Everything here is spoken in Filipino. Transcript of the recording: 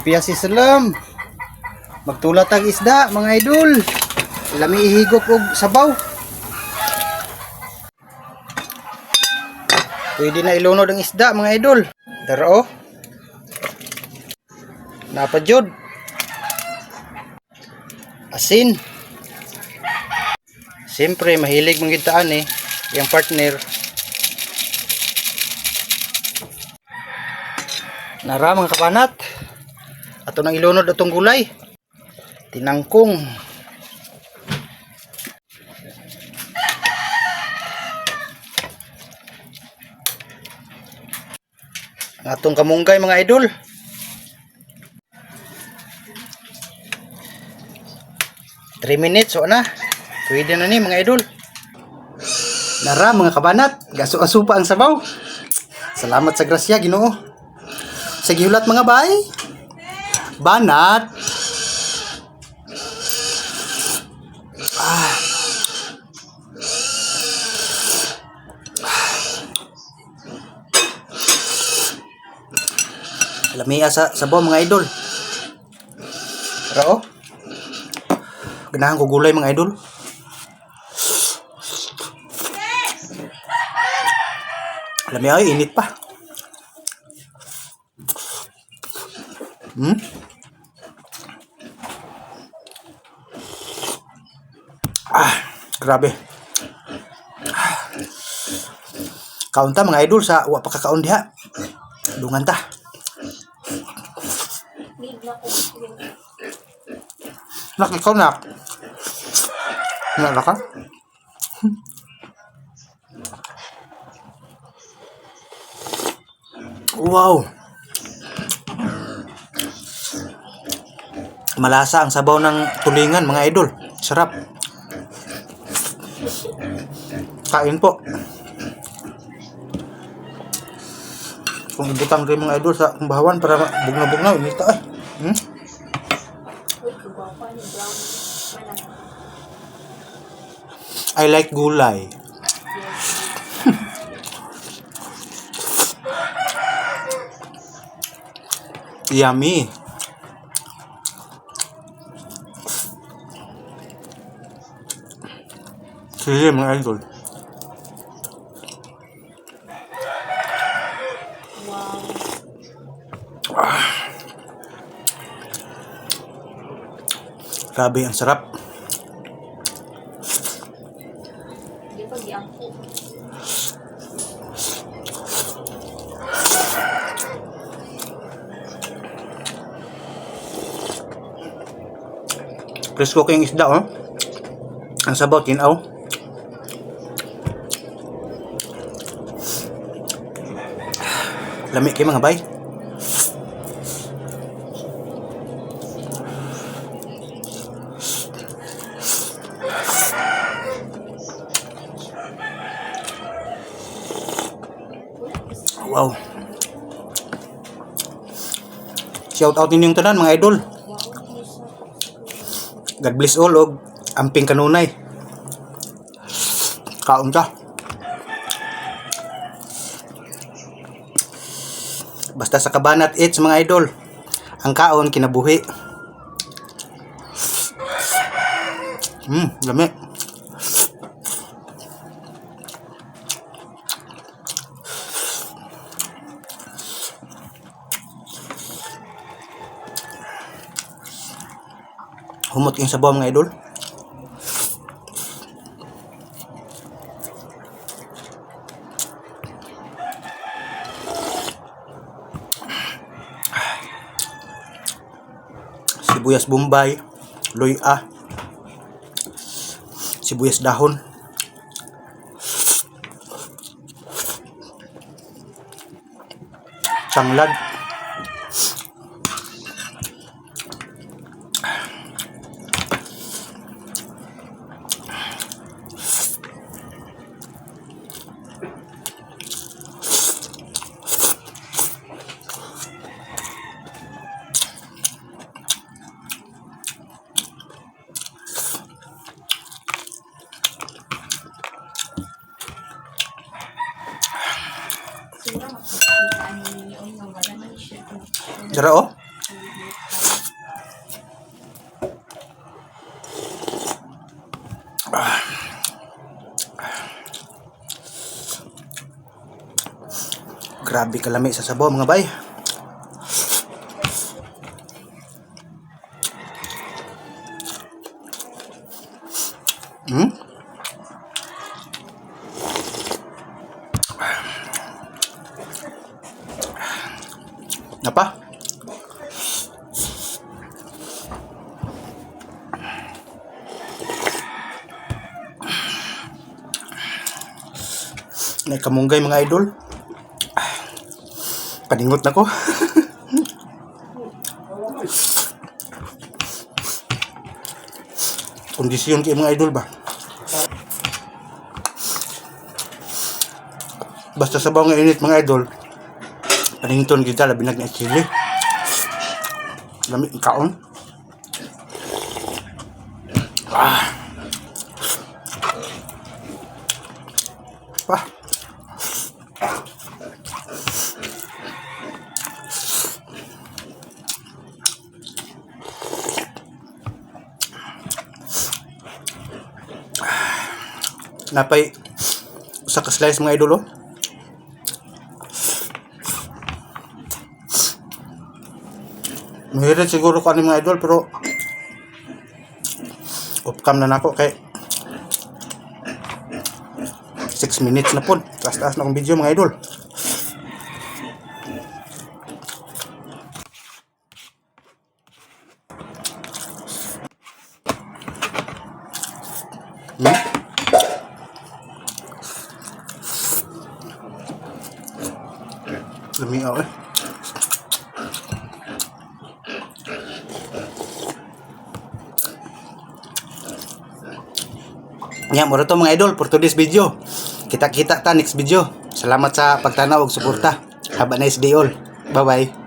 Piyasi salam. Magtulat ang isda, mga idol. Lami ihigop og sabaw. Pwede na ilunod ang isda, mga idol. Daro. Napadyod. Asin. Siyempre, mahilig manggitaan yung partner. Nara mga kapanat. Ato nang ilunod atong gulay. Tinangkong. Ang atong kamunggay mga idol. Three minutes o na. Pwede na ni mga idol. Nara mga kabanat. Gaso-aso pa ang sabaw. Salamat sa grasya Ginoo. Sa gihulat mga bay. Banat. Lamia sa sabaw mga idol. Pero ganahan ko gulay mga idol. Lamia ay init pa. Grabe. Kaon ta mga idol sa wa pa kakaon diha. Dungan ta. Nak ikaw nak. Nak ka? Wow. Malasa ang sabaw ng tulingan mga idol. Sarap. Kain po. Kung ibutang rin mga idol sa kumbahawan para bugna-bugna. Inita ay. I like gulay. Yummy. Sige mga idol. Grabe ang sarap. Presko kayong isda ang sabaw tinaw. Lami kayo mga bay. Wow. Shout out ninyong tanan mga idol. God bless all og amping kanunay. Kaon ta. Basta sa Kabanat Eats mga idol. Ang kaon kinabuhi. Lami. Humot yung sabaw mga idol. Sibuyas bombay, luya, sibuyas dahon, tanglad, Dara Grabe kalami sa sabaw mga bay. Apa? May kamunggay mga idol. Paningot na ko. Kondisyon kayo mga idol ba? Basta sabaw nga init mga idol. Paninton kita labi na chili. Lamig kaon. Wah. Napay usa ka slice mga idol oh. Mahirit siguro ko ani mga idol pero off cam na nako kay 6 minutes na po. Taas-taas na akong video mga idol. Lami ako eh. Nya mo to mga idol for today's video. Kita-kita ta next video. Salamat sa pagtanaw ug suporta. Have a nice day all. Bye bye.